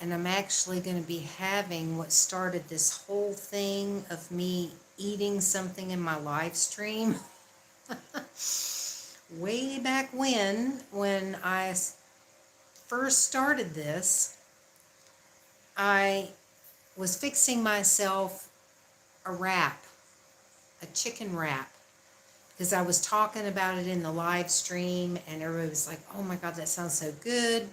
and I'm actually going to be having what started this whole thing of me eating something in my live stream way back when I first started this. I was fixing myself a wrap, a chicken wrap, because I was talking about it in the live stream and everybody was like, oh my God, that sounds so good.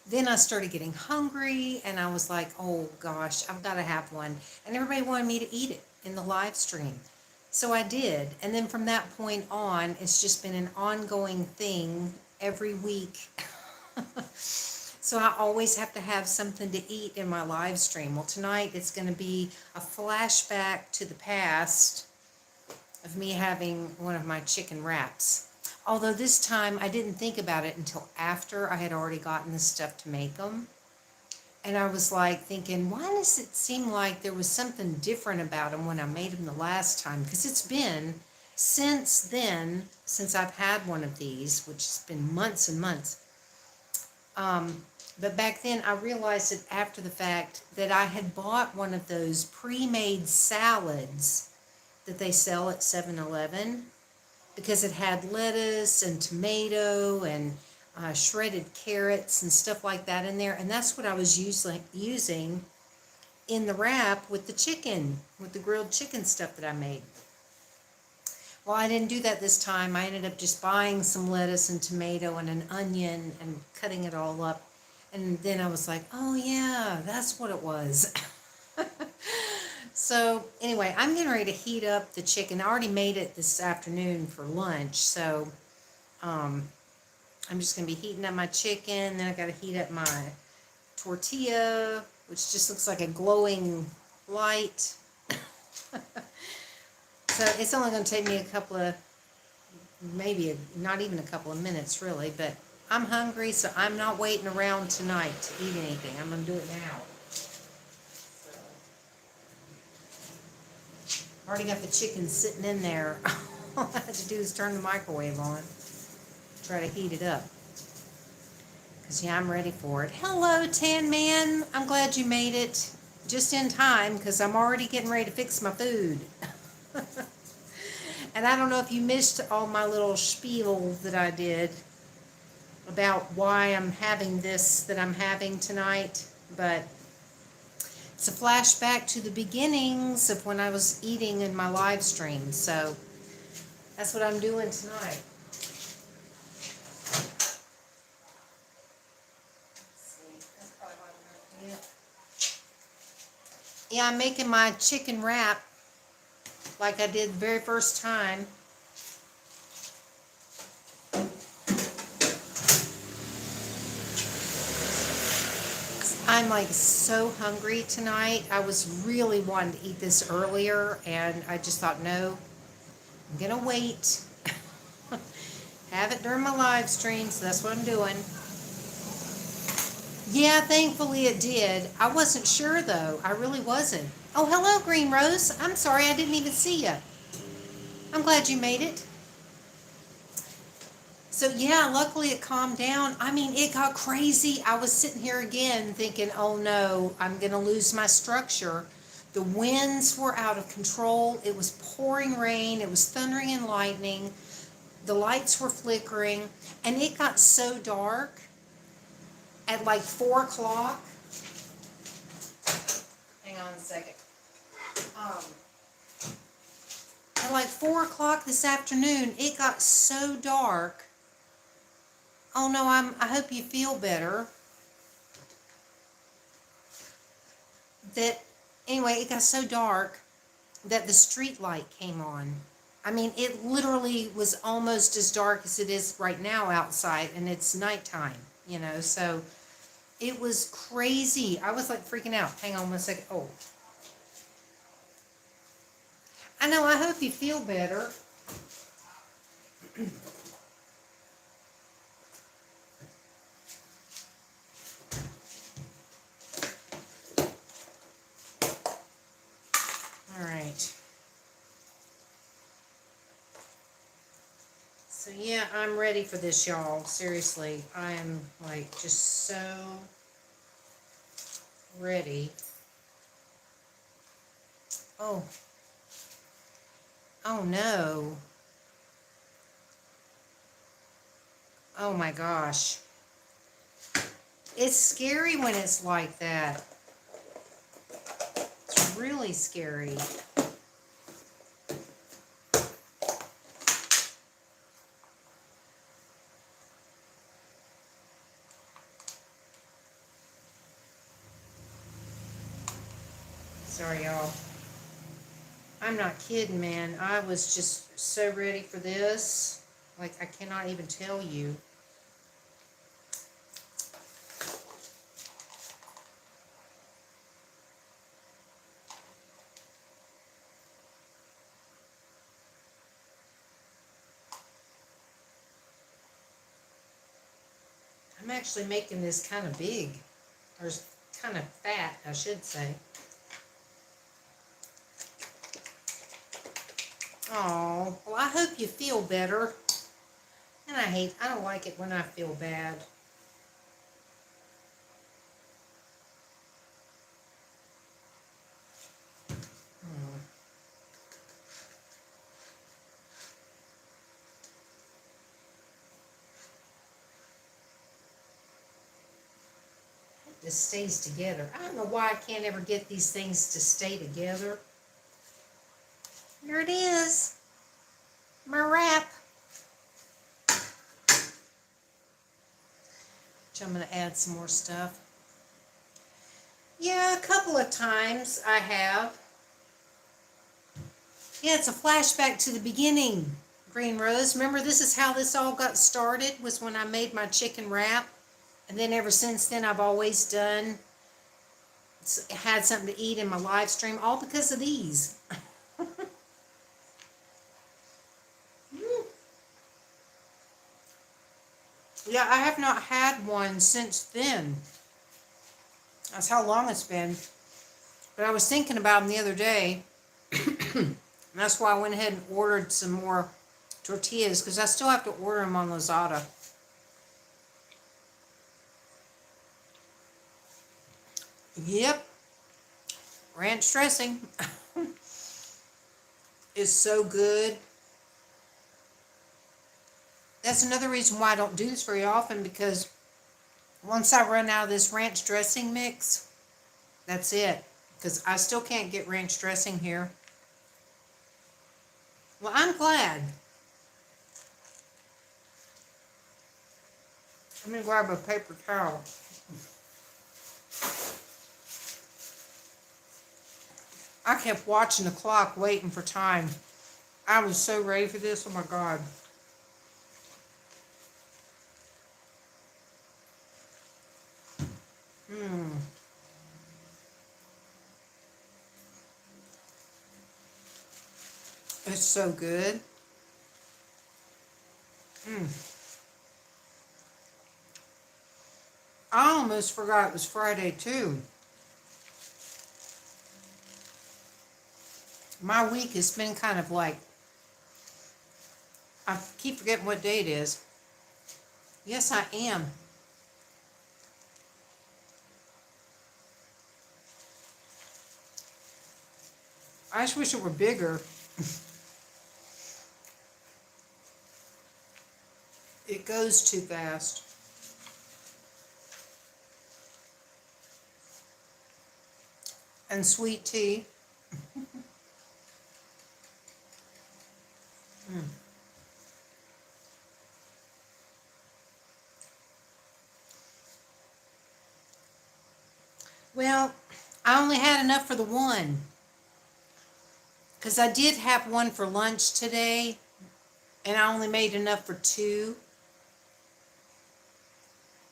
Then I started getting hungry and I was like, oh gosh, I've got to have one. And everybody wanted me to eat it in the live stream. So I did. And then from that point on, it's just been an ongoing thing every week. So I always have to have something to eat in my live stream. Well, tonight it's going to be a flashback to the past of me having one of my chicken wraps. Although this time I didn't think about it until after I had already gotten the stuff to make them. And I was like thinking, why does it seem like there was something different about them when I made them the last time? Because it's been since then, since I've had one of these, which has been months and months. But back then I realized it after the fact that I had bought one of those pre-made salads that they sell at 7-Eleven, because it had lettuce and tomato and shredded carrots and stuff like that in there. And that's what I was using in the wrap with the chicken, with the grilled chicken stuff that I made. Well, I didn't do that this time. I ended up just buying some lettuce and tomato and an onion and cutting it all up. And then I was like, oh yeah, that's what it was. So anyway, I'm getting ready to heat up the chicken. I already made it this afternoon for lunch. So I'm just going to be heating up my chicken. Then I got to heat up my tortilla, which just looks like a glowing light. So it's only going to take me a couple of, not even a couple of minutes really, but I'm hungry, so I'm not waiting around tonight to eat anything. I'm going to do it now. I already got the chicken sitting in there. All I have to do is turn the microwave on, try to heat it up. Because, yeah, I'm ready for it. Hello, Tan Man. I'm glad you made it just in time, because I'm already getting ready to fix my food. And I don't know if you missed all my little spiel that I did about why I'm having this that I'm having tonight, but it's a flashback to the beginnings of when I was eating in my live stream. So that's what I'm doing tonight. Yeah, I'm making my chicken wrap like I did the very first time. I'm like so hungry tonight. I was really wanting to eat this earlier, and I just thought, no, I'm gonna wait. Have it during my live stream, so that's what I'm doing. Yeah, thankfully it did. I wasn't sure though. I really wasn't. Oh, hello, Green Rose. I'm sorry, I didn't even see you. I'm glad you made it. So yeah, luckily it calmed down. I mean, it got crazy. I was sitting here again thinking, oh no, I'm gonna lose my structure. The winds were out of control. It was pouring rain. It was thundering and lightning. The lights were flickering, and it got so dark at like 4 o'clock. Hang on a second. Um, at like 4 o'clock this afternoon, it got so dark. Oh no, I hope you feel better. That anyway, it got so dark that the street light came on. I mean, it literally was almost as dark as it is right now outside, and it's nighttime, so it was crazy. I was like freaking out. Hang on one second. Oh, I know, I hope you feel better. All right. So yeah, I'm ready for this, y'all. Seriously, I am like just so ready. Oh, oh no. Oh my gosh. It's scary when it's like that. It's really scary. Sorry, y'all. I'm not kidding, man. I was just so ready for this. Like, I cannot even tell you. I'm actually making this kind of big. Or kind of fat, I should say. Oh, well, I hope you feel better. And I don't like it when I feel bad. Hmm. This stays together. I don't know why I can't ever get these things to stay together. Here it is. My wrap. Which I'm going to add some more stuff. Yeah, a couple of times I have. Yeah, it's a flashback to the beginning, Green Rose. Remember, this is how this all got started, was when I made my chicken wrap. And then ever since then, I've always had something to eat in my live stream, all because of these. Yeah, I have not had one since then. That's how long it's been. But I was thinking about them the other day. And that's why I went ahead and ordered some more tortillas, because I still have to order them on Lazada. Yep. Ranch dressing is so good. That's another reason why I don't do this very often, because once I run out of this ranch dressing mix, that's it. Because I still can't get ranch dressing here. Well, I'm glad. I'm going to grab a paper towel. I kept watching the clock, waiting for time. I was so ready for this. Oh my God. Mmm. It's so good. Mmm. I almost forgot it was Friday too. My week has been kind of like, I keep forgetting what day it is. Yes, I am. I just wish it were bigger. It goes too fast. And sweet tea. Mm. Well, I only had enough for the one. Because I did have one for lunch today, and I only made enough for two.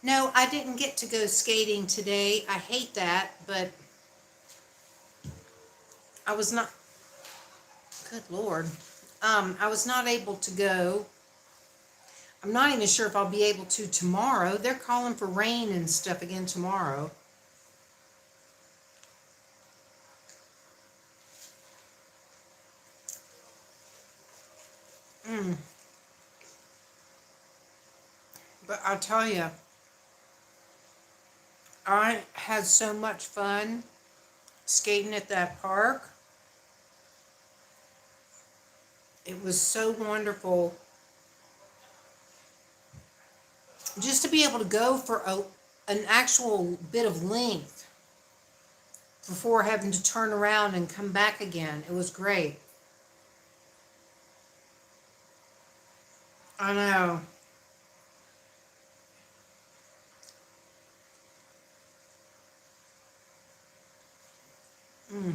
No, I didn't get to go skating today. I hate that, but I was not, good Lord. I was not able to go. I'm not even sure if I'll be able to tomorrow. They're calling for rain and stuff again tomorrow. Mm. But I'll tell you, I had so much fun skating at that park. It was so wonderful just to be able to go for an actual bit of length before having to turn around and come back again. It was great. I know. Mm,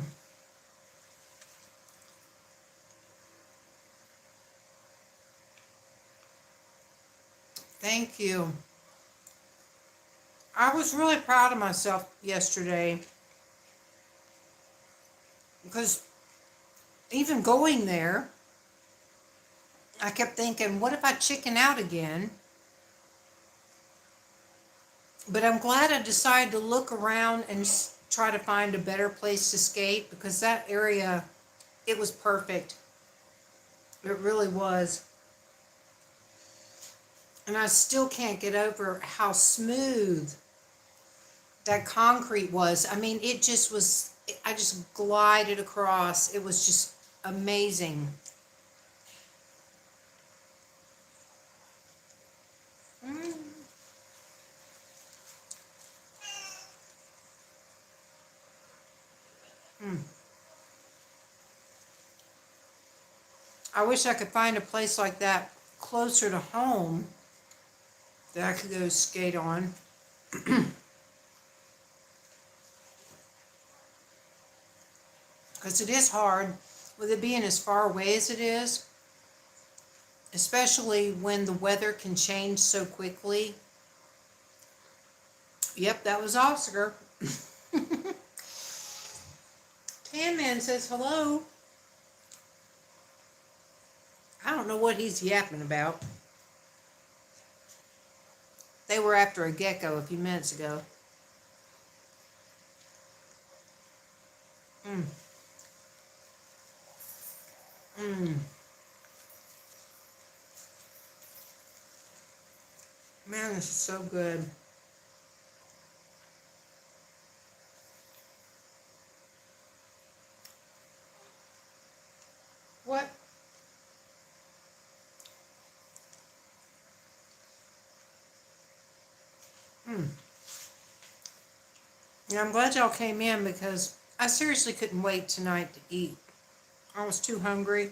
thank you. I was really proud of myself yesterday because even going there, I kept thinking, what if I chicken out again? But I'm glad I decided to look around and try to find a better place to skate because that area, it was perfect. It really was. And I still can't get over how smooth that concrete was. I mean, it just was, I just glided across. It was just amazing. Mm. Mm. I wish I could find a place like that closer to home that I could go skate on. Because it is hard with it being as far away as it is, especially when the weather can change so quickly. Yep, that was Oscar. Tan Man says hello. I don't know what he's yapping about. They were after a gecko a few minutes ago. Mm, mm. Man, this is so good. What? Mm. Yeah, I'm glad y'all came in because I seriously couldn't wait tonight to eat. I was too hungry.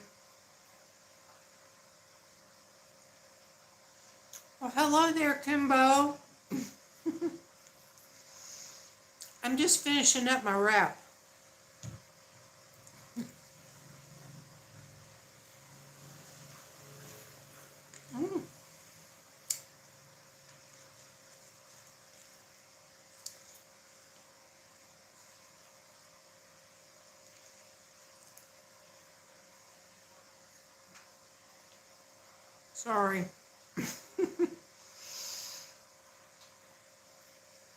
Well, hello there, Kimbo. I'm just finishing up my wrap. Mm. Sorry.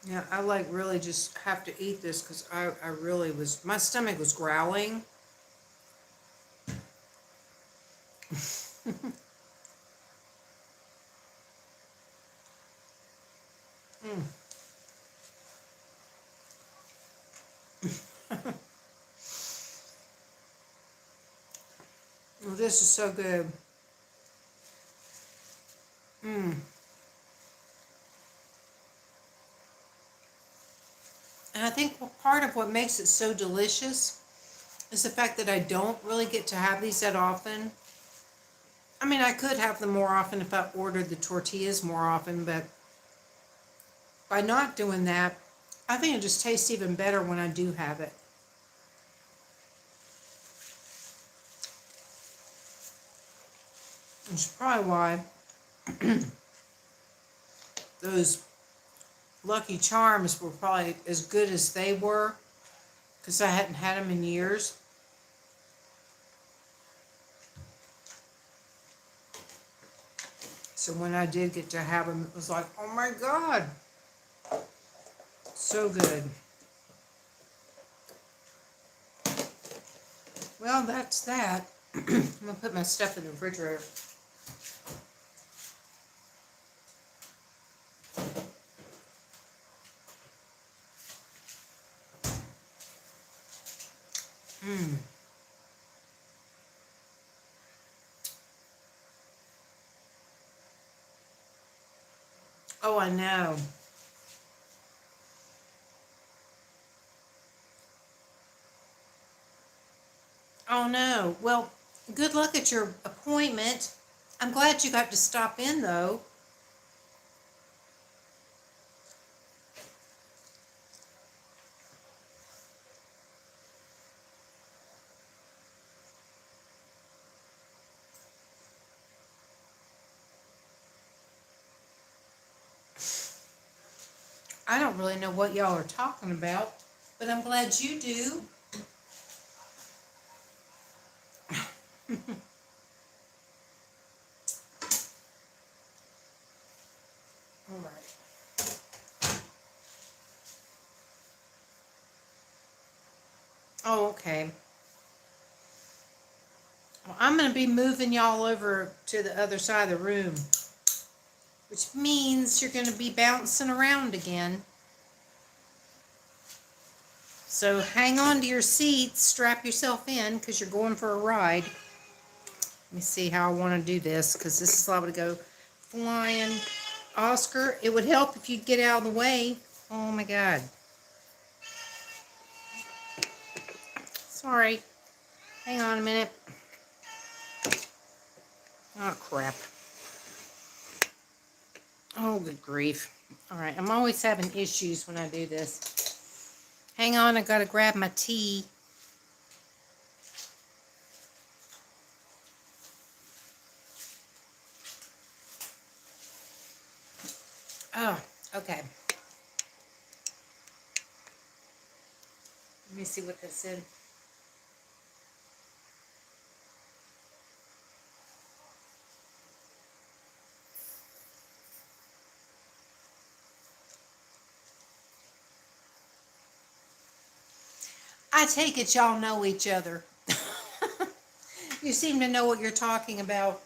Yeah, I like really just have to eat this because I really was, my stomach was growling. Mm. Well, this is so good. Mm. And I think part of what makes it so delicious is the fact that I don't really get to have these that often. I mean, I could have them more often if I ordered the tortillas more often, but by not doing that, I think it just tastes even better when I do have it. Which is probably why those Lucky Charms were probably as good as they were, because I hadn't had them in years. So when I did get to have them, it was like, oh my God, so good. Well, that's that. I'm gonna put my stuff in the refrigerator. Mm. Oh, I know. Oh, no. Well, good luck at your appointment. I'm glad you got to stop in, though. I don't really know what y'all are talking about, but I'm glad you do. All right. Oh, okay. Well, I'm going to be moving y'all over to the other side of the room, which means you're going to be bouncing around again. So hang on to your seats, strap yourself in because you're going for a ride. Let me see how I want to do this because this is liable to go flying. Oscar, it would help if you'd get out of the way. Oh my God. Sorry. Hang on a minute. Oh, crap. Oh, good grief. All right, I'm always having issues when I do this. Hang on, I gotta grab my tea. Oh, okay. Let me see what this is. I take it y'all know each other. You seem to know what you're talking about,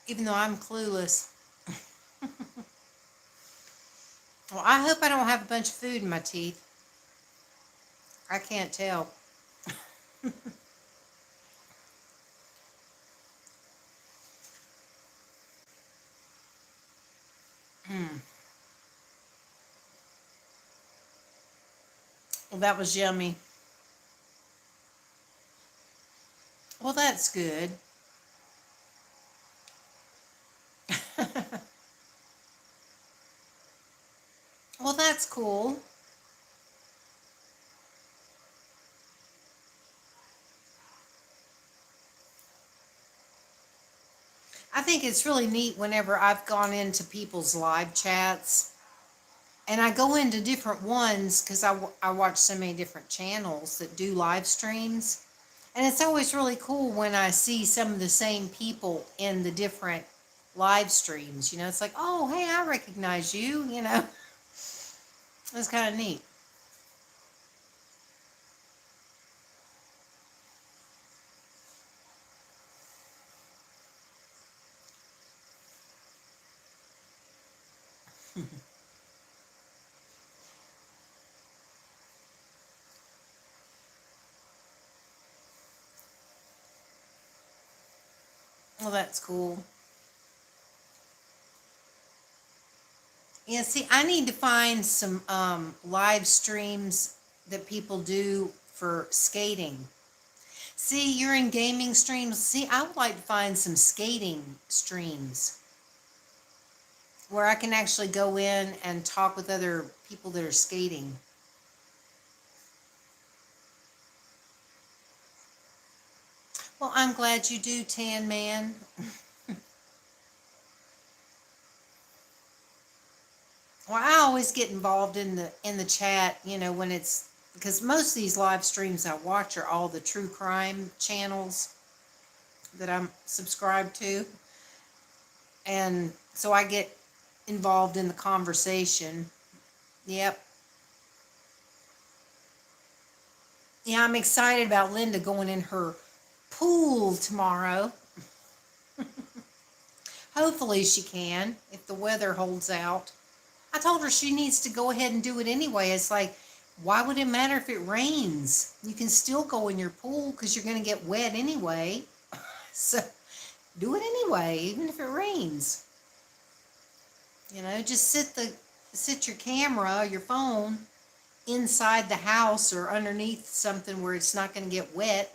even though I'm clueless. Well, I hope I don't have a bunch of food in my teeth. I can't tell. Mm. Well, that was yummy. Well, that's good. Well, that's cool. I think it's really neat whenever I've gone into people's live chats and I go into different ones because I watch so many different channels that do live streams. And it's always really cool when I see some of the same people in the different live streams. You know, it's like, oh, hey, I recognize you. You know, it's kind of neat. Well, that's cool. Yeah, see, I need to find some live streams that people do for skating. See, you're in gaming streams. See, I would like to find some skating streams where I can actually go in and talk with other people that are skating. Well, I'm glad you do, Tan Man. Well, I always get involved in the chat, you know, when it's because most of these live streams I watch are all the true crime channels that I'm subscribed to. And so I get involved in the conversation. Yep. Yeah, I'm excited about Linda going in her pool tomorrow. Hopefully she can, if the weather holds out. I told her she needs to go ahead and do it anyway. It's like Why would it matter if it rains? You can still go in your pool because you're going to get wet anyway. So do it anyway, even if it rains. Just sit your camera, your phone inside the house or underneath something where it's not going to get wet.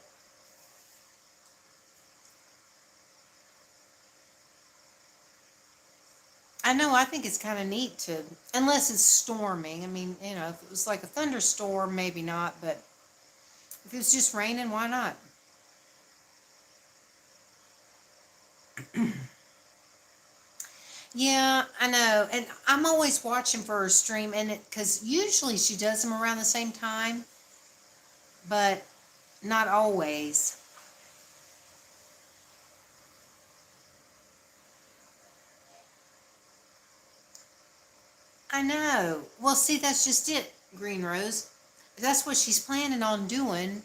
I know, I think it's kind of neat to, unless it's storming. I mean, if it was like a thunderstorm, maybe not, but if it was just raining, why not? Yeah, I know. And I'm always watching for her stream, and because usually she does them around the same time, but not always. I know. Well, see, that's just it, Green Rose. That's what she's planning on doing.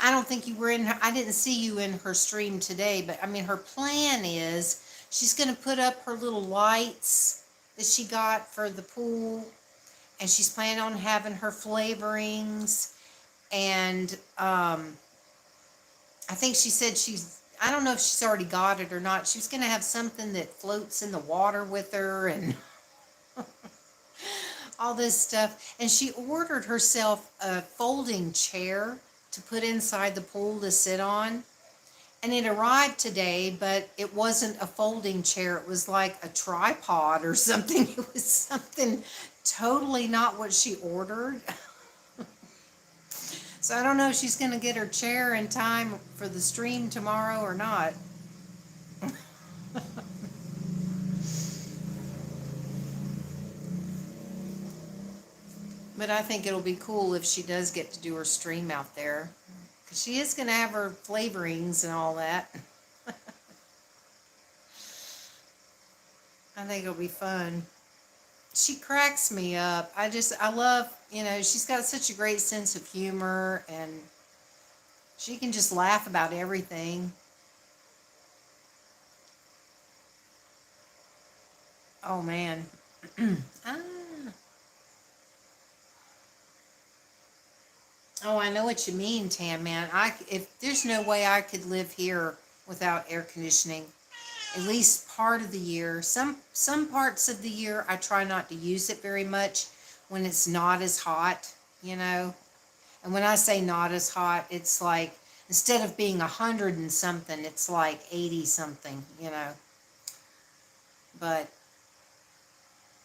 I don't think you were in her, I didn't see you in her stream today, but I mean, her plan is she's going to put up her little lights that she got for the pool, and she's planning on having her flavorings. And I think she said I don't know if she's already got it or not. She was going to have something that floats in the water with her and all this stuff. And she ordered herself a folding chair to put inside the pool to sit on. And it arrived today, but it wasn't a folding chair. It was like a tripod or something. It was something totally not what she ordered. So I don't know if she's going to get her chair in time for the stream tomorrow or not. But I think it'll be cool if she does get to do her stream out there. Because she is going to have her flavorings and all that. I think it'll be fun. She cracks me up. I love, she's got such a great sense of humor, and she can just laugh about everything. Oh, man. Ah. Oh, I know what you mean, Tan Man. If there's no way I could live here without air conditioning, at least part of the year. Some parts of the year I try not to use it very much when it's not as hot, you know. And when I say not as hot, it's like instead of being 100 and something, it's like 80 something. But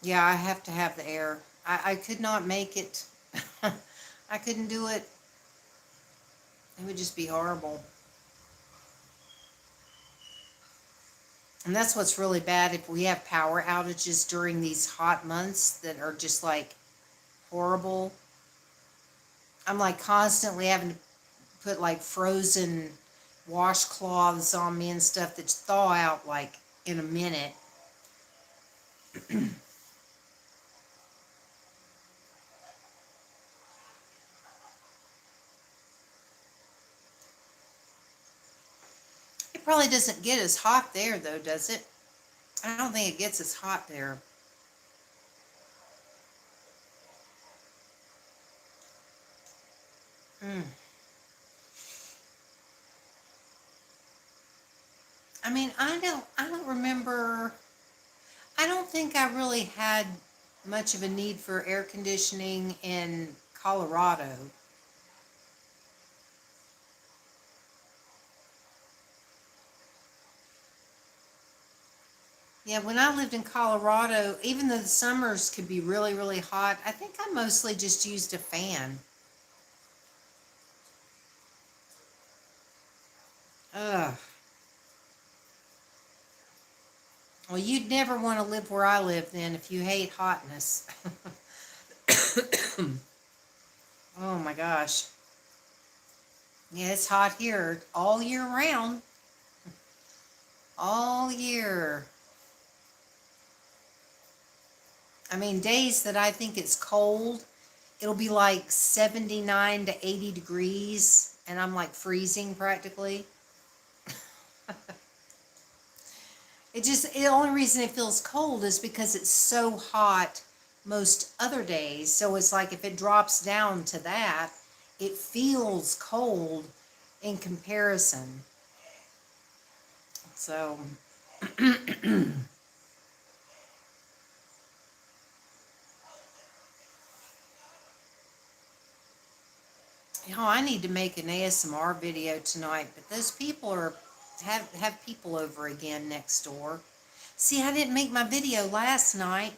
yeah, I have to have the air. I could not make it. I couldn't do it. It would just be horrible. And that's what's really bad if we have power outages during these hot months that are just like horrible. I'm like constantly having to put like frozen washcloths on me and stuff that thaw out like in a minute. It probably doesn't get as hot there though, does it? I don't think it gets as hot there. Mm. I mean, I don't remember. I don't think I really had much of a need for air conditioning in Colorado. Yeah, when I lived in Colorado, even though the summers could be really, really hot, I think I mostly just used a fan. Ugh. Well, you'd never want to live where I live then if you hate hotness. Oh my gosh. Yeah, it's hot here all year round. All year. I mean, days that I think it's cold, it'll be like 79 to 80 degrees, and I'm like freezing practically. The only reason it feels cold is because it's so hot most other days. So it's like if it drops down to that, it feels cold in comparison. So, I need to make an ASMR video tonight, but those people are have people over again next door. See, I didn't make my video last night.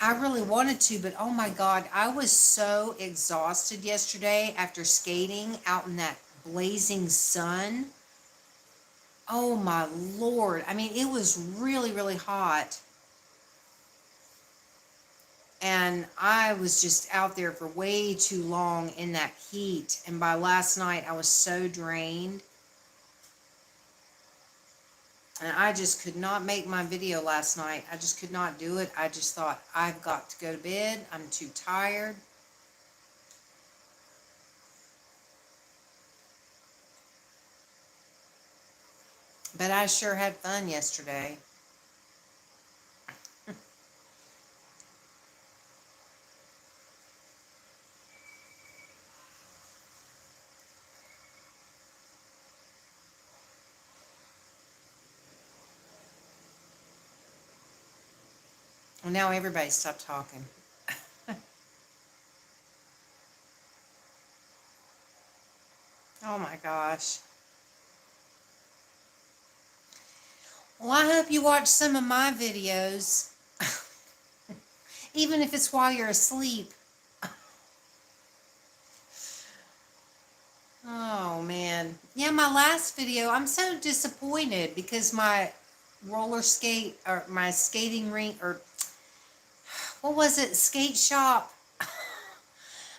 I really wanted to, but oh my God, I was so exhausted yesterday after skating out in that blazing sun. Oh my Lord. I mean, it was really, really hot. And I was just out there for way too long in that heat. And by last night, I was so drained. And I just could not make my video last night. I just could not do it. I just thought, I've got to go to bed. I'm too tired. But I sure had fun yesterday. Well, now everybody stopped talking. Oh my gosh. Well, I hope you watch some of my videos, even if it's while you're asleep. Oh man. Yeah, my last video, I'm so disappointed because my roller skate or my skating rink or what was it? Skate shop.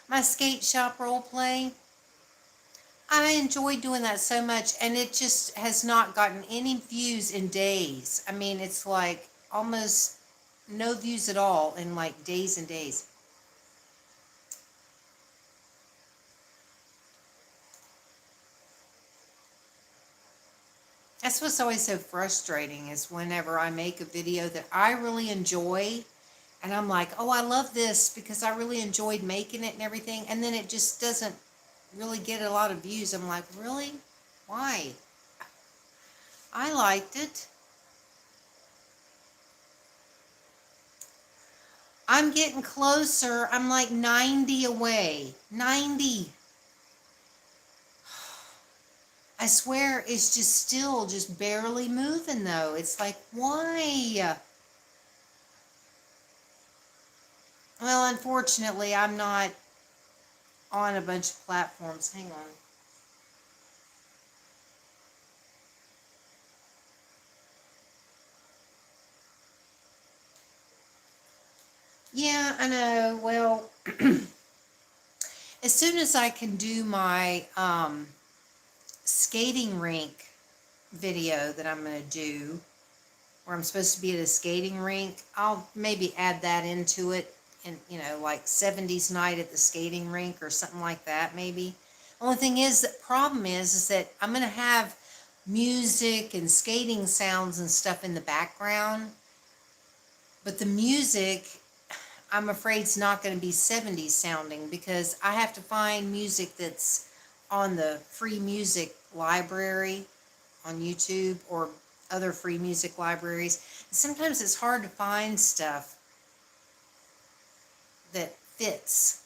My skate shop role play. I enjoyed doing that so much, and it just has not gotten any views in days. I mean, it's like almost no views at all in like days and days. That's what's always so frustrating is whenever I make a video that I really enjoy, and I'm like, oh, I love this because I really enjoyed making it and everything, and then it just doesn't really get a lot of views. I'm like, really? Why? I liked it. I'm getting closer. I'm like 90 away. 90. I swear it's just still just barely moving though. It's like, why? Well, unfortunately, I'm not on a bunch of platforms. Hang on. Yeah, I know. Well, as soon as I can do my skating rink video that I'm going to do, where I'm supposed to be at a skating rink, I'll maybe add that into it, and like 70s night at the skating rink or something like that, maybe. Only thing is, the problem is that I'm going to have music and skating sounds and stuff in the background, but the music, I'm afraid, is not going to be 70s sounding because I have to find music that's on the free music library on YouTube or other free music libraries. Sometimes it's hard to find stuff that fits.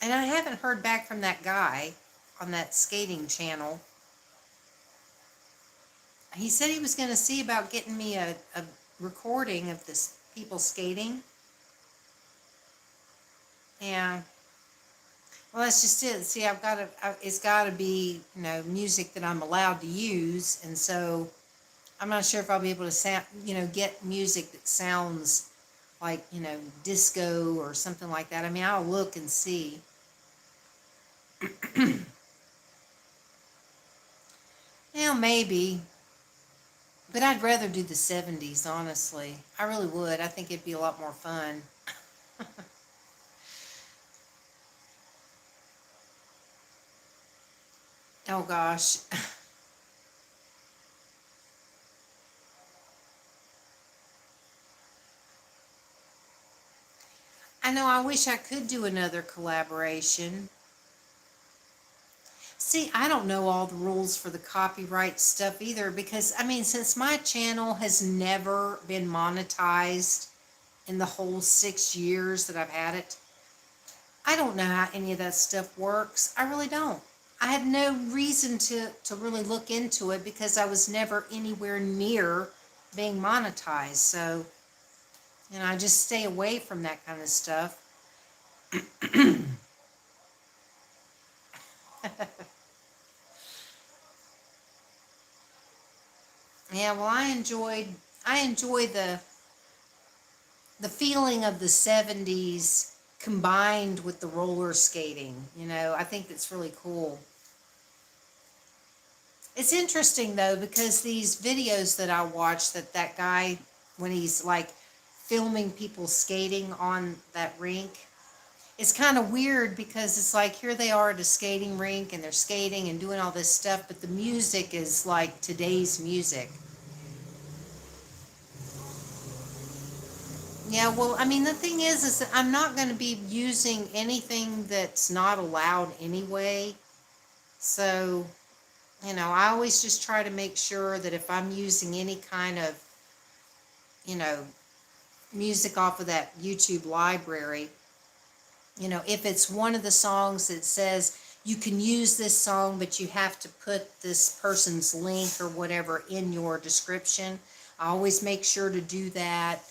And I haven't heard back from that guy on that skating channel. He said he was going to see about getting me a recording of this people skating. Yeah. Well, that's just it. See, it's got to be, music that I'm allowed to use. And so I'm not sure if I'll be able to get music that sounds like, disco or something like that. I mean, I'll look and see. Yeah, maybe. But I'd rather do the 70s, honestly. I really would. I think it'd be a lot more fun. Oh gosh. I know I wish I could do another collaboration. See, I don't know all the rules for the copyright stuff either because, I mean, since my channel has never been monetized in the whole 6 years that I've had it, I don't know how any of that stuff works. I really don't. I had no reason to really look into it because I was never anywhere near being monetized. So, I just stay away from that kind of stuff. Yeah, well, I enjoy the feeling of the 70s combined with the roller skating. I think it's really cool. It's interesting though because these videos that I watch that guy when he's like filming people skating on that rink, it's kind of weird because it's like here they are at a skating rink and they're skating and doing all this stuff, but the music is like today's music. Yeah, well, I mean, the thing is that I'm not going to be using anything that's not allowed anyway. So, I always just try to make sure that if I'm using any kind of, you know, music off of that YouTube library, if it's one of the songs that says you can use this song, but you have to put this person's link or whatever in your description, I always make sure to do that.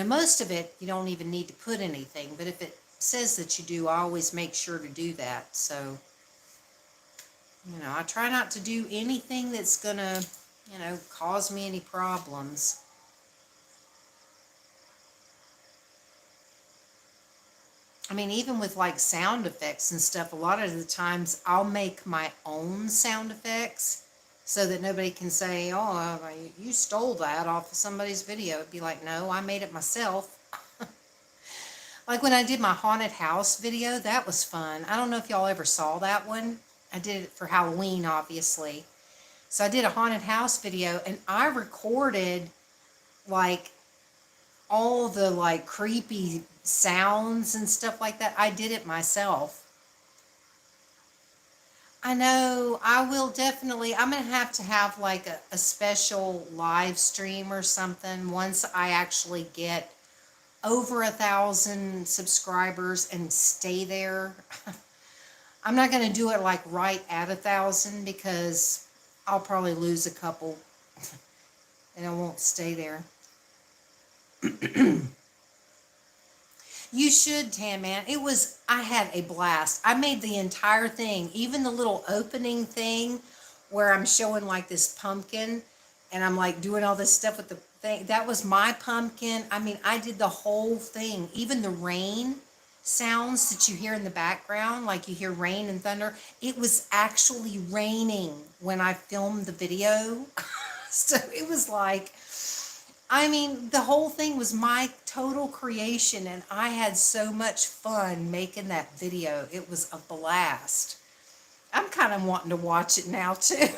Most of it, you don't even need to put anything, but if it says that you do, I always make sure to do that. So, I try not to do anything that's gonna, cause me any problems. I mean, even with like sound effects and stuff, a lot of the times I'll make my own sound effects so that nobody can say, oh, you stole that off of somebody's video. It'd be like, no, I made it myself. Like when I did my haunted house video, that was fun. I don't know if y'all ever saw that one. I did it for Halloween, obviously. So I did a haunted house video and I recorded like all the like creepy sounds and stuff like that. I did it myself. I know I will definitely, I'm going to have like a special live stream or something once I actually get over 1,000 subscribers and stay there. I'm not going to do it like right at 1,000 because I'll probably lose a couple and I won't stay there. You should, Tan Man. I had a blast. I made the entire thing, even the little opening thing where I'm showing like this pumpkin and I'm like doing all this stuff with the thing. That was my pumpkin. I mean, I did the whole thing, even the rain sounds that you hear in the background, like you hear rain and thunder. It was actually raining when I filmed the video. So it was like, I mean, the whole thing was my total creation, and I had so much fun making that video. It was a blast. I'm kind of wanting to watch it now, too.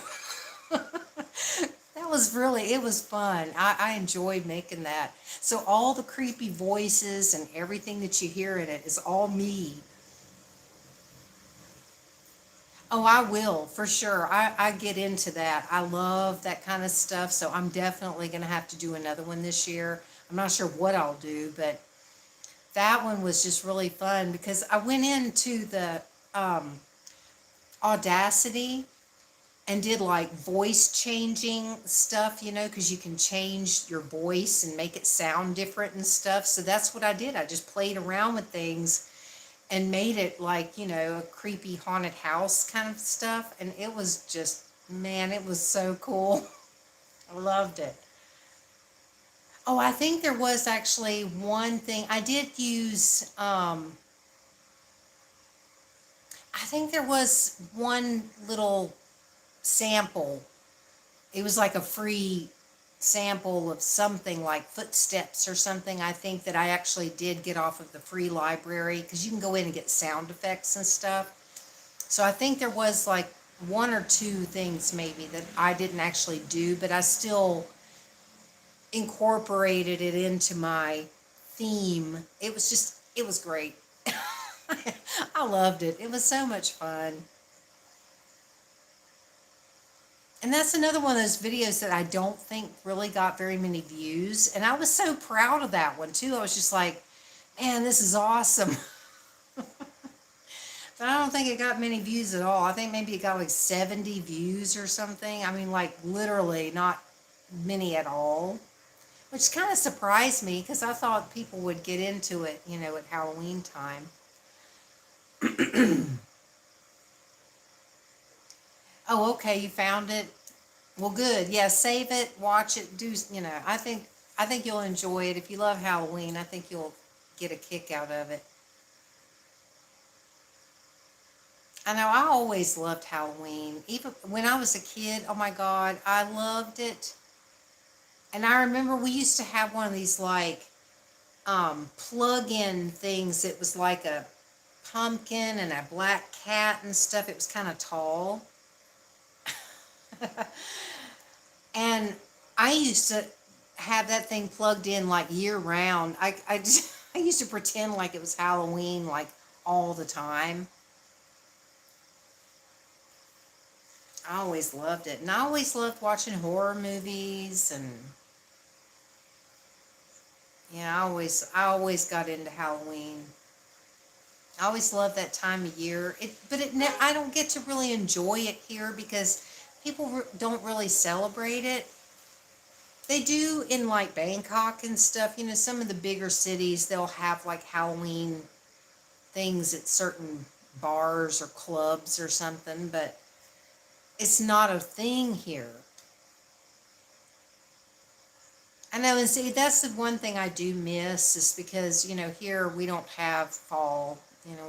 It was fun. I enjoyed making that. So, all the creepy voices and everything that you hear in it is all me. Oh, I will, for sure. I get into that. I love that kind of stuff. So I'm definitely going to have to do another one this year. I'm not sure what I'll do, but that one was just really fun because I went into the um, Audacity and did like voice changing stuff, because you can change your voice and make it sound different and stuff. So that's what I did. I just played around with things and made it like, a creepy haunted house kind of stuff. And it was just, man, it was so cool. I loved it. Oh, I think there was actually one thing I did use. I think there was one little sample. It was like a free sample of something like footsteps or something. I think that I actually did get off of the free library because you can go in and get sound effects and stuff. So I think there was like one or two things maybe that I didn't actually do, but I still incorporated it into my theme. It was great. I loved it. It was so much fun. And that's another one of those videos that I don't think really got very many views. And I was so proud of that one too. I was just like, man, this is awesome. But I don't think it got many views at all. I think maybe it got like 70 views or something. I mean, like literally not many at all, which kind of surprised me because I thought people would get into it, at Halloween time. Oh, okay, you found it. Well, good. Yeah, save it, watch it, I think you'll enjoy it. If you love Halloween, I think you'll get a kick out of it. I know I always loved Halloween. Even when I was a kid, oh my God, I loved it. And I remember we used to have one of these like plug-in things. It was like a pumpkin and a black cat and stuff. It was kind of tall. And I used to have that thing plugged in like year round. I used to pretend like it was Halloween like all the time. I always loved it. And I always loved watching horror movies and yeah, I always got into Halloween. I always loved that time of year. I don't get to really enjoy it here because people don't really celebrate it. They do in like Bangkok and stuff. Some of the bigger cities, they'll have like Halloween things at certain bars or clubs or something, but it's not a thing here. I know, and see, that's the one thing I do miss is because, here we don't have fall,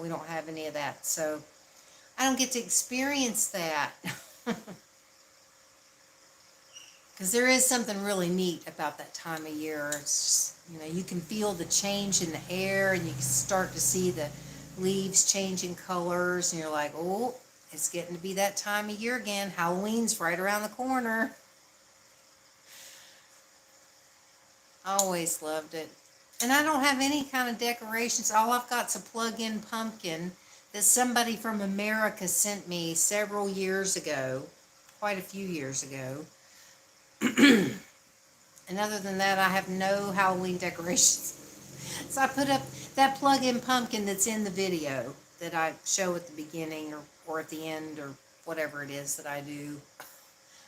we don't have any of that. So I don't get to experience that. Because there is something really neat about that time of year. It's just, you can feel the change in the air and you can start to see the leaves changing colors and you're like, oh, it's getting to be that time of year again. Halloween's right around the corner. I always loved it. And I don't have any kind of decorations. All I've got's a plug-in pumpkin that somebody from America sent me several years ago, quite a few years ago. And other than that, I have no Halloween decorations. So I put up that plug-in pumpkin that's in the video that I show at the beginning or at the end or whatever it is that I do.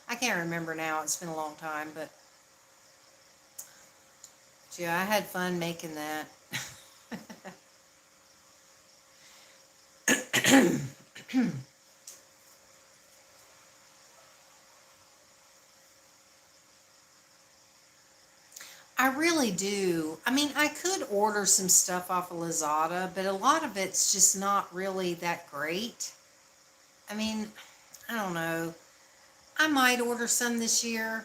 I can't remember now. It's been a long time, but yeah, I had fun making that. I really do. I mean, I could order some stuff off of Lazada, but a lot of it's just not really that great. I mean, I don't know. I might order some this year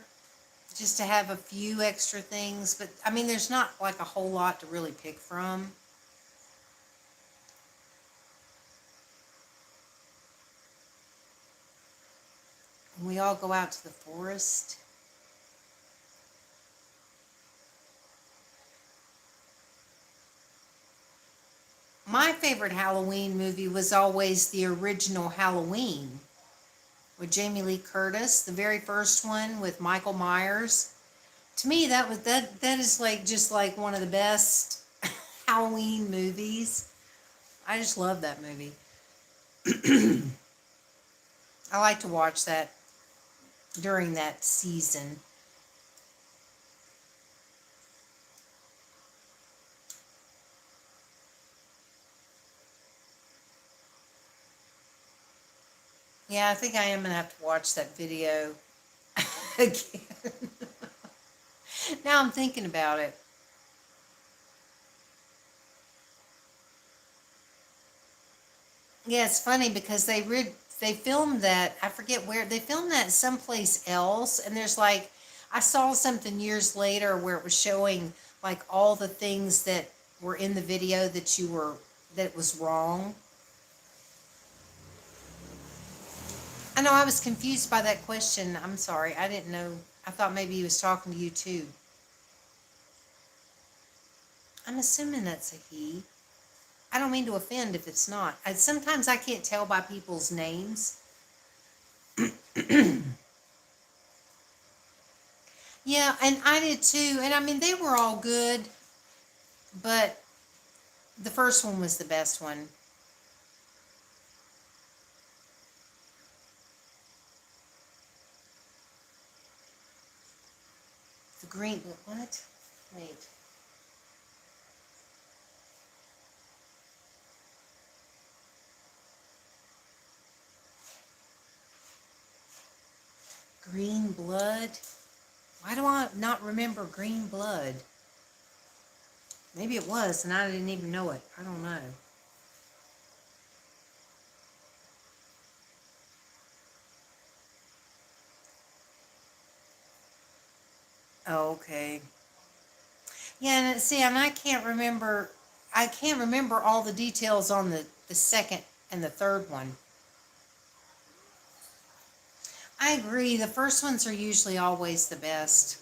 just to have a few extra things, but I mean, there's not like a whole lot to really pick from. We all go out to the forest. My favorite Halloween movie was always the original Halloween with Jamie Lee Curtis, the very first one with Michael Myers. To me, that is like just like one of the best Halloween movies. I just love that movie. I like to watch that during that season. Yeah, I think I am gonna have to watch that video again. Now I'm thinking about it. Yeah, it's funny because they filmed that. I forget where they filmed that someplace else, and there's like I saw something years later where it was showing like all the things that were in the video that was wrong. I know I was confused by that question. I'm sorry. I didn't know. I thought maybe he was talking to you too. I'm assuming that's a he. I don't mean to offend if it's not. Sometimes I can't tell by people's names. Yeah, and I did too. And I mean, they were all good, but the first one was the best one. The green, what? Wait. Green blood? Why do I not remember green blood? Maybe it was, and I didn't even know it. I don't know. Oh, okay. Yeah, and see, and I can't remember. I can't remember all the details on the second and the third one. I agree. The first ones are usually always the best.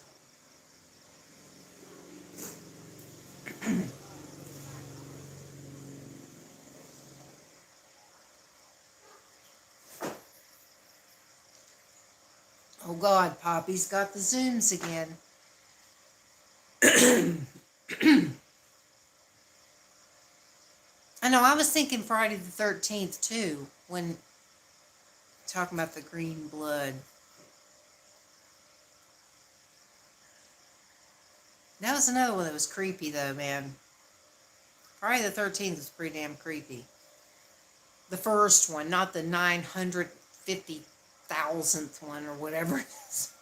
Oh God, Poppy's got the zooms again. I know. I was thinking Friday the 13th too when talking about the green blood. That was another one that was creepy though, man. Friday the 13th was pretty damn creepy. The first one, not the 950,000th one or whatever it is.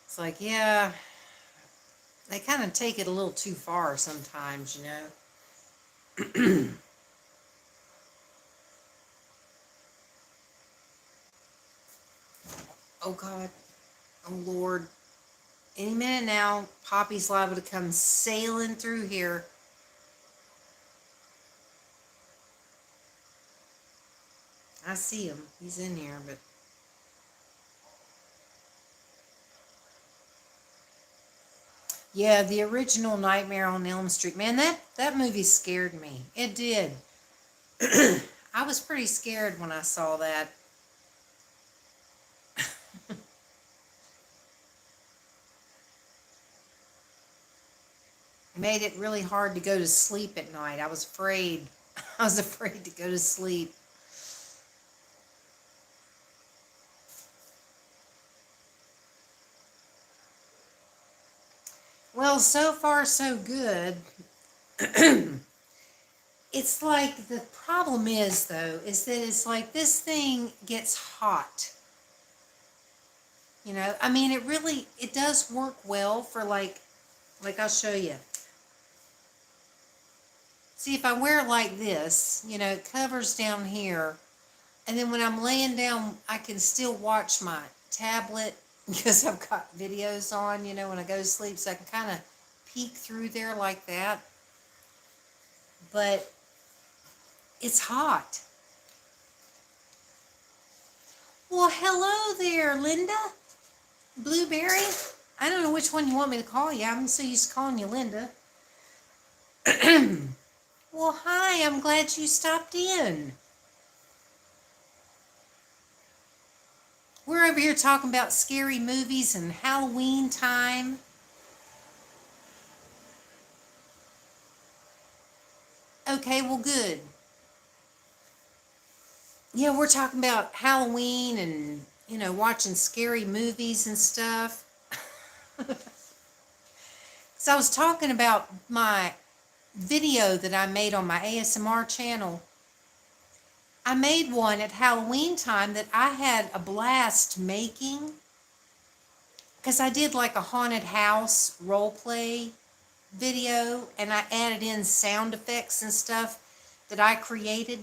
It's like, yeah, they kind of take it a little too far sometimes, you know. Oh God, oh Lord. Any minute now, Poppy's liable to come sailing through here. I see him. He's in here, but yeah, the original Nightmare on Elm Street. Man, that movie scared me. It did. I was pretty scared when I saw that. Made it really hard to go to sleep at night. I was afraid. I was afraid to go to sleep. Well, so far so good. It's like the problem is though, is that it's like this thing gets hot. You know, I mean it does work well for like I'll show you. See if I wear it like this, you know, it covers down here. And then when I'm laying down, I can still watch my tablet because I've got videos on, you know, when I go to sleep. So I can kind of peek through there like that. But it's hot. Well, hello there, Linda. Blueberry. I don't know which one you want me to call you. I'm so used to calling you Linda. Well, hi. I'm glad you stopped in. We're over here talking about scary movies and Halloween time. Okay, well, good. Yeah, we're talking about Halloween and, you know, watching scary movies and stuff. So I was talking about my video that I made on my ASMR channel. I made one at Halloween time that I had a blast making because I did like a haunted house role play video and I added in sound effects and stuff that I created.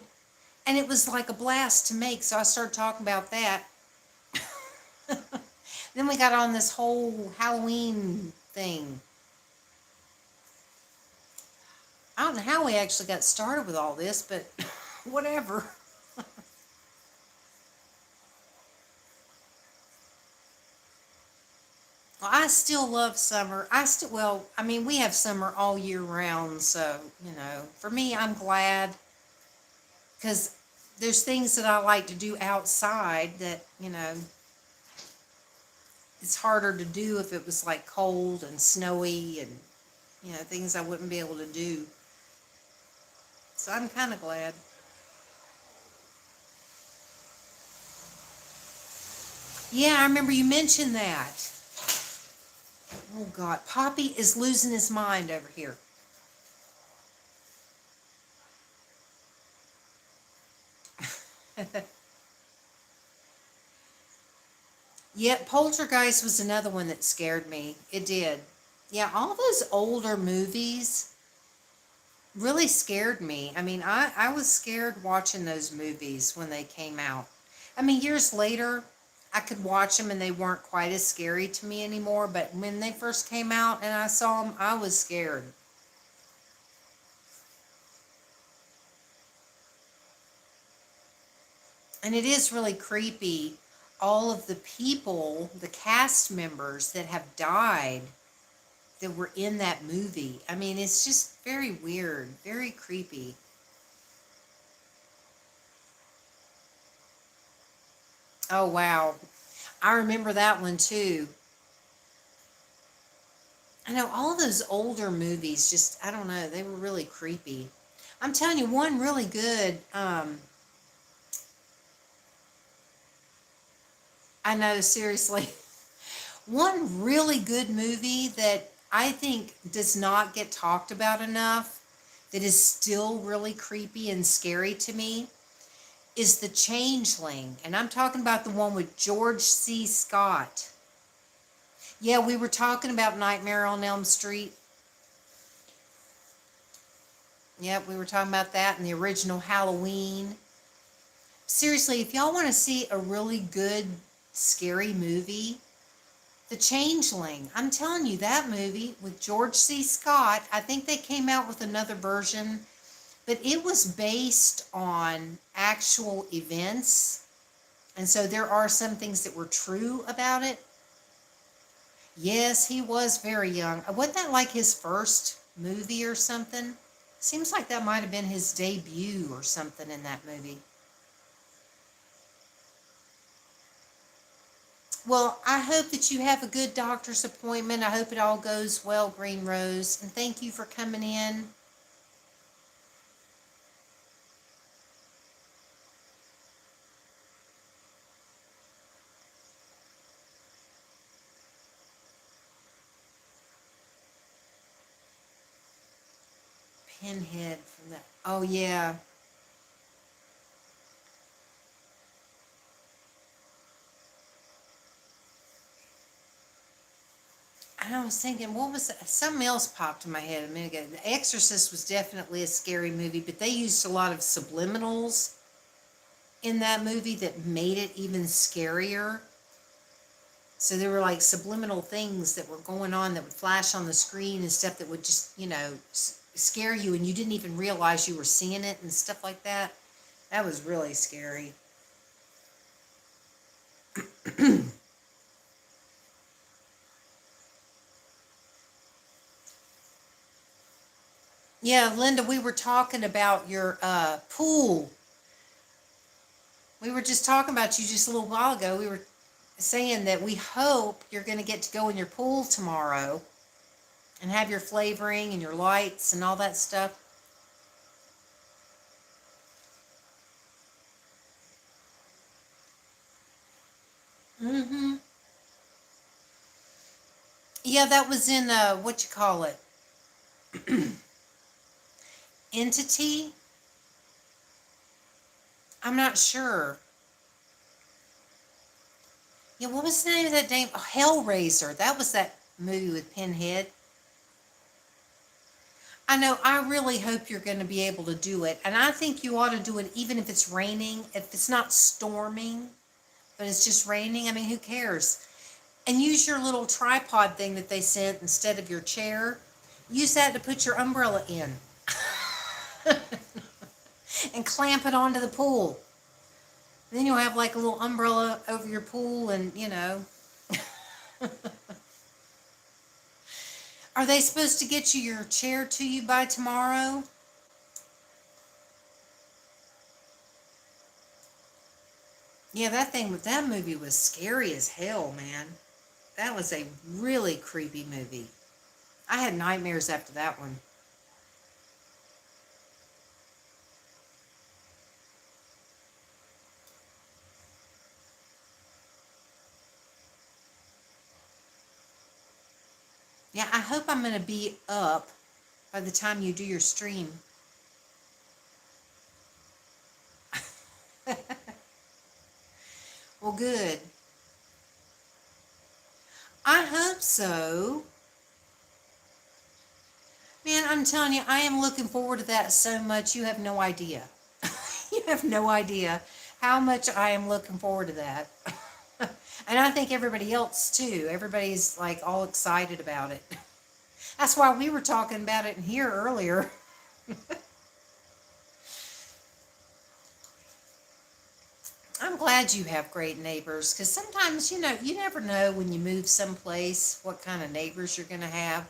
And it was like a blast to make, so I started talking about that. Then we got on this whole Halloween thing. I don't know how we actually got started with all this, but whatever. Well, I still love summer. Well, I mean, we have summer all year round. So, for me, I'm glad because there's things that I like to do outside that, it's harder to do if it was like cold and snowy and, things I wouldn't be able to do. So I'm kind of glad. Yeah, I remember you mentioned that. Oh God, Poppy is losing his mind over here. Yet Poltergeist was another one that scared me. It did. Yeah, all those older movies really scared me. I mean, I was scared watching those movies when they came out. I mean, years later, I could watch them and they weren't quite as scary to me anymore. But when they first came out and I saw them, I was scared. And it is really creepy. All of the people, the cast members that have died that were in that movie. I mean, it's just very weird, very creepy. Oh, wow. I remember that one too. I know all those older movies just, I don't know, they were really creepy. I'm telling you, one really good, I know, seriously, one really good movie that I think does not get talked about enough, that is still really creepy and scary to me, is The Changeling. And I'm talking about the one with George C. Scott. Yeah, we were talking about Nightmare on Elm Street. Yep, we were talking about that in the original Halloween. Seriously, if y'all want to see a really good, scary movie, The Changeling. I'm telling you, that movie with George C. Scott, I think they came out with another version, but it was based on actual events. And so there are some things that were true about it. Yes, he was very young. Wasn't that like his first movie or something? Seems like that might have been his debut or something in that movie. Well, I hope that you have a good doctor's appointment. I hope it all goes well, Green Rose. And thank you for coming in. Pinhead from that. Oh, yeah. And I was thinking, what was that? Something else popped in my head a minute ago. The Exorcist was definitely a scary movie, but they used a lot of subliminals in that movie that made it even scarier. So there were like subliminal things that were going on that would flash on the screen and stuff that would just, scare you and you didn't even realize you were seeing it and stuff like that. That was really scary. Yeah, Linda, we were talking about your pool. We were just talking about you just a little while ago. We were saying that we hope you're going to get to go in your pool tomorrow and have your flavoring and your lights and all that stuff. Mm-hmm. Yeah, that was in what you call it? Entity? I'm not sure. Yeah, what was the name of that name? Oh, Hellraiser. That was that movie with Pinhead. I know. I really hope you're going to be able to do it. And I think you ought to do it even if it's raining, if it's not storming, but it's just raining. I mean, who cares? And use your little tripod thing that they sent instead of your chair. Use that to put your umbrella in and clamp it onto the pool. And then you'll have like a little umbrella over your pool and. Are they supposed to get you your chair to you by tomorrow? Yeah, that movie was scary as hell, man. That was a really creepy movie. I had nightmares after that one. Yeah, I hope I'm going to be up by the time you do your stream. Well, good. I hope so. Man, I'm telling you, I am looking forward to that so much. You have no idea. You have no idea how much I am looking forward to that. And I think everybody else too. Everybody's like all excited about it. That's why we were talking about it in here earlier. I'm glad you have great neighbors because sometimes, you never know when you move someplace what kind of neighbors you're going to have.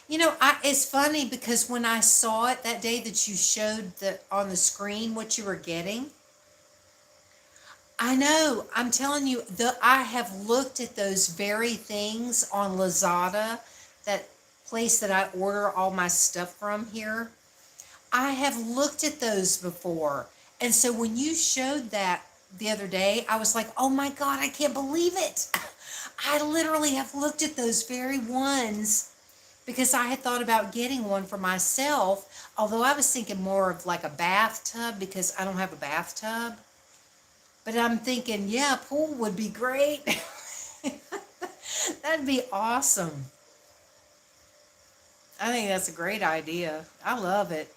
It's funny because when I saw it that day that you showed on the screen what you were getting, I know, I'm telling you, I have looked at those very things on Lazada, that place that I order all my stuff from here. I have looked at those before. And so when you showed that the other day, I was like, oh my God, I can't believe it. I literally have looked at those very ones because I had thought about getting one for myself, although I was thinking more of like a bathtub because I don't have a bathtub. But I'm thinking, yeah, pool would be great. That'd be awesome. I think that's a great idea. I love it.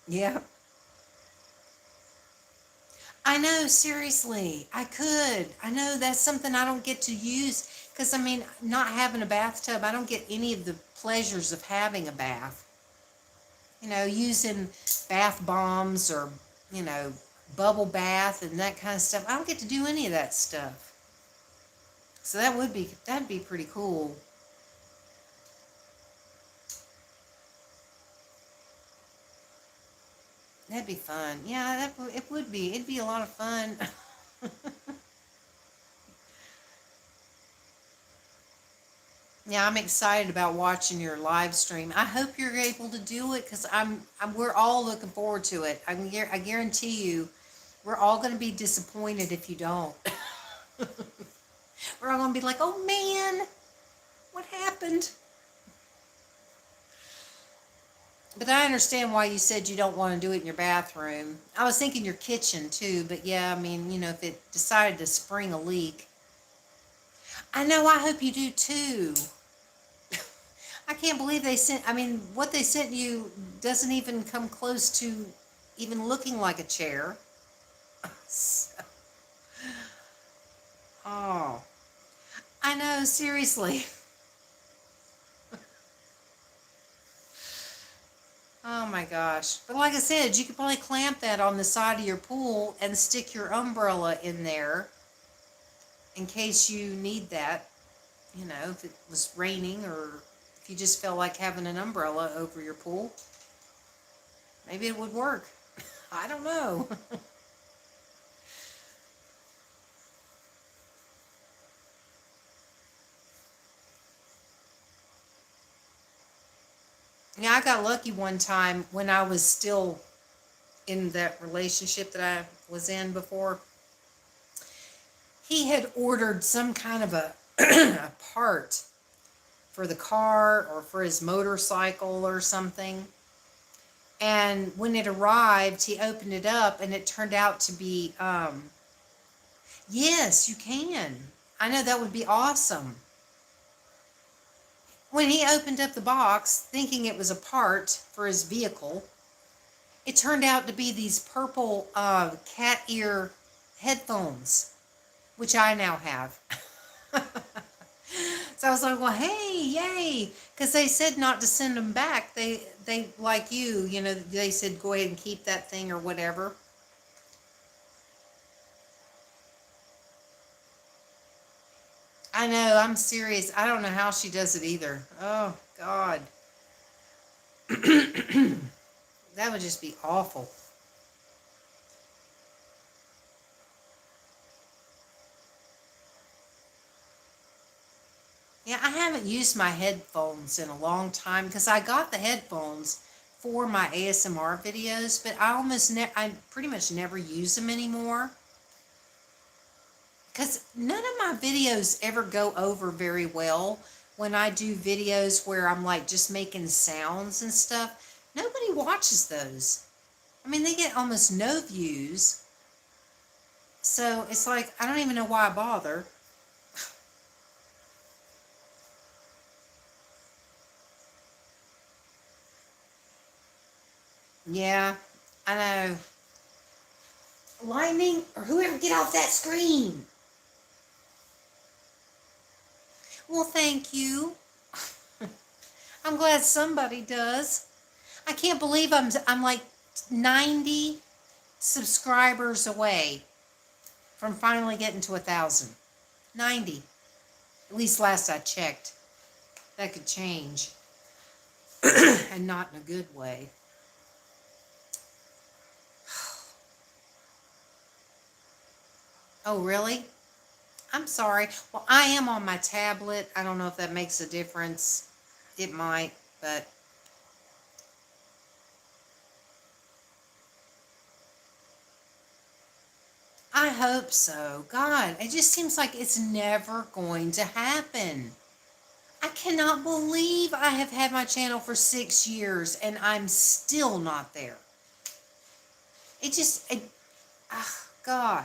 Yeah. I know, seriously. I could. I know that's something I don't get to use because I mean, not having a bathtub, I don't get any of the pleasures of having a bath. Using bath bombs or, you know, bubble bath and that kind of stuff. I don't get to do any of that stuff. So that'd be pretty cool. That'd be fun. Yeah, it would be. It'd be a lot of fun. Yeah, I'm excited about watching your live stream. I hope you're able to do it because we're all looking forward to it. I guarantee you, we're all going to be disappointed if you don't. We're all going to be like, oh man, what happened? But I understand why you said you don't want to do it in your bathroom. I was thinking your kitchen too, but yeah, I mean, if it decided to spring a leak. I know, I hope you do too. I can't believe what they sent you doesn't even come close to even looking like a chair. Oh, I know, seriously. Oh my gosh. But like I said, you could probably clamp that on the side of your pool and stick your umbrella in there in case you need that, if it was raining or if you just felt like having an umbrella over your pool. Maybe it would work. I don't know. Yeah, I got lucky one time when I was still in that relationship that I was in before. He had ordered some kind of a part for the car or for his motorcycle or something. And when it arrived, he opened it up and it turned out to be, yes, you can. I know that would be awesome. When he opened up the box, thinking it was a part for his vehicle, it turned out to be these purple cat ear headphones, which I now have. So I was like, well, hey, yay. Because they said not to send them back. They like you, they said go ahead and keep that thing or whatever. I know, I'm serious. I don't know how she does it either. Oh, God. That would just be awful. Yeah, I haven't used my headphones in a long time because I got the headphones for my ASMR videos, but I pretty much never use them anymore because none of my videos ever go over very well when I do videos where I'm like just making sounds and stuff. Nobody watches those. I mean, they get almost no views. So it's like, I don't even know why I bother. Yeah, I know. Lightning or whoever, get off that screen. Well, thank you. I'm glad somebody does. I can't believe I'm like 90 subscribers away from finally getting to 1,000. 90. At least last I checked. That could change. And not in a good way. Oh, really? I'm sorry. Well, I am on my tablet. I don't know if that makes a difference. It might, but I hope so. God, it just seems like it's never going to happen. I cannot believe I have had my channel for 6 years and I'm still not there. God.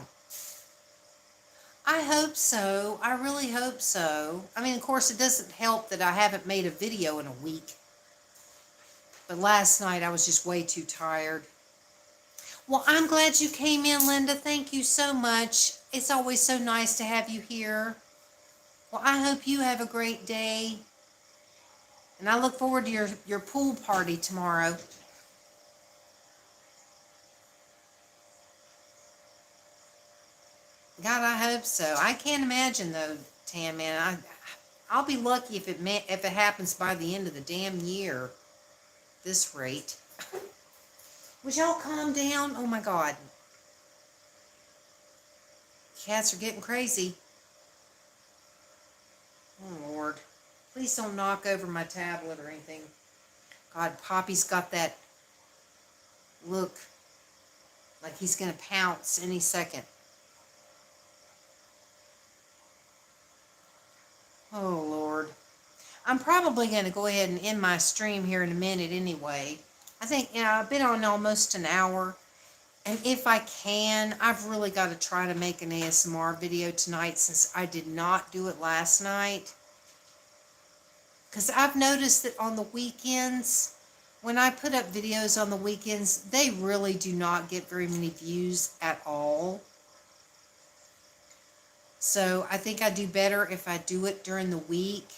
I hope so. I really hope so. I mean, of course, it doesn't help that I haven't made a video in a week. But last night I was just way too tired. Well, I'm glad you came in, Linda. Thank you so much. It's always so nice to have you here. Well, I hope you have a great day. And I look forward to your pool party tomorrow. God, I hope so. I can't imagine though, Tan Man. I'll be lucky if it happens by the end of the damn year. This rate. Would y'all calm down? Oh my God. Cats are getting crazy. Oh Lord. Please don't knock over my tablet or anything. God, Poppy's got that look like he's gonna pounce any second. Oh Lord. I'm probably gonna go ahead and end my stream here in a minute anyway. I think, I've been on almost an hour. And if I can, I've really got to try to make an ASMR video tonight since I did not do it last night. Because I've noticed that on the weekends, when I put up videos on the weekends, they really do not get very many views at all. So I think I do better if I do it during the week.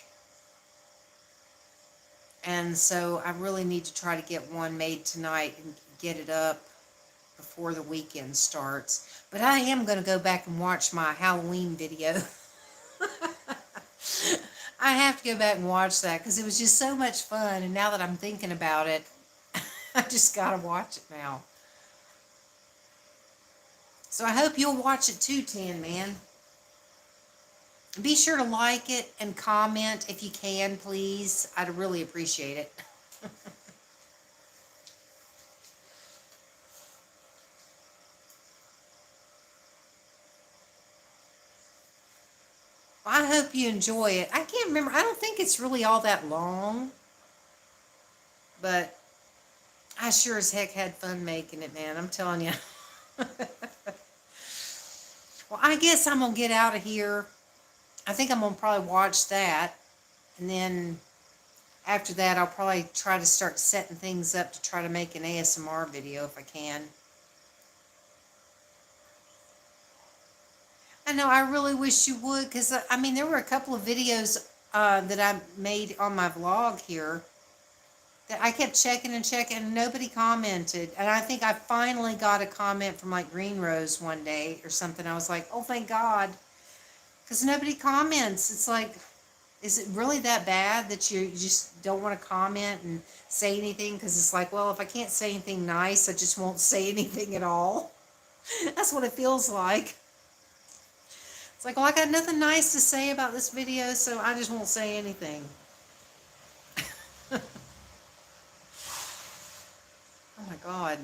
And so I really need to try to get one made tonight and get it up before the weekend starts. But I am going to go back and watch my Halloween video. I have to go back and watch that because it was just so much fun. And now that I'm thinking about it, I just got to watch it now. So I hope you'll watch it too, Tan Man. Be sure to like it and comment if you can, please. I'd really appreciate it. I hope you enjoy it. I can't remember. I don't think it's really all that long. But I sure as heck had fun making it, man. I'm telling you. Well, I guess I'm going to get out of here. I think I'm going to probably watch that. And then after that, I'll probably try to start setting things up to try to make an ASMR video if I can. I know, I really wish you would, because, I mean, there were a couple of videos that I made on my vlog here that I kept checking and checking, and nobody commented. And I think I finally got a comment from, like, Green Rose one day or something. I was like, oh, thank God. because nobody comments. It's like, is it really that bad that you just don't want to comment and say anything? Because it's like, well, if I can't say anything nice, I just won't say anything at all. That's what it feels like. It's like, well, I got nothing nice to say about this video, so I just won't say anything. Oh my God.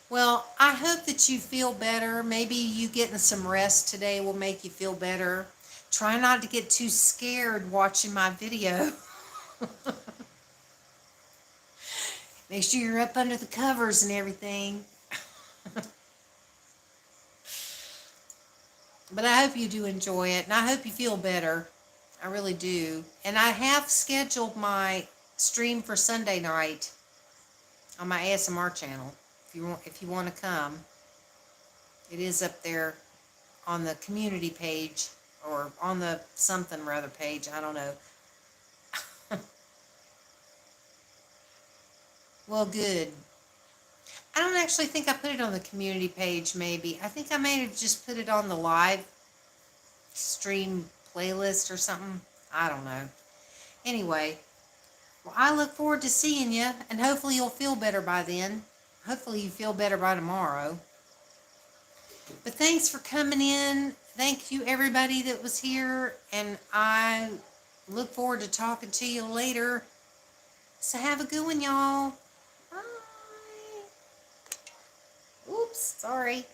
Well, I hope that you feel better. Maybe you getting some rest today will make you feel better. Try not to get too scared watching my video. Make sure you're up under the covers and everything. But I hope you do enjoy it, and I hope you feel better. I really do. And I have scheduled my stream for Sunday night on my ASMR channel. If you want to come, it is up there on the community page, or on the something or other page. I don't know. Well, good. I don't actually think I put it on the community page, maybe. I think I may have just put it on the live stream playlist or something. I don't know. Anyway, well, I look forward to seeing you, and hopefully you'll feel better by then. Hopefully you feel better by tomorrow. But thanks for coming in. Thank you, everybody that was here, and I look forward to talking to you later. So have a good one, y'all. Bye. Oops, sorry.